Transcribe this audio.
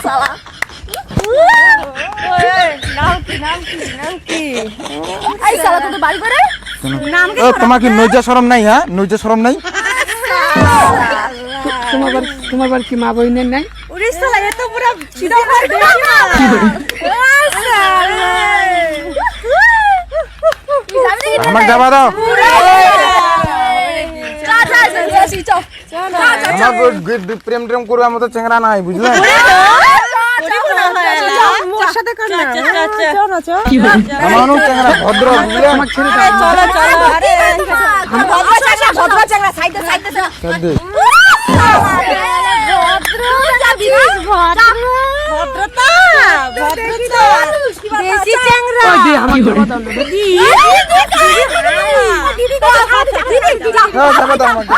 শালা এই শালা তো বাড়ি করে তোমার কি নৈজা শরম নাই? হ্যাঁ, নৈজা শরম নাই? তোমার বাড়ি কি মা বইনের নাই? আমাকে যাবা দাও। প্রেম টেম করবে আমার তো চেংরা নাই, বুঝলে? আমারও চেংরা ভদ্র, বুঝলে? আমার ছেলেটা যাবা দাও আমাকে।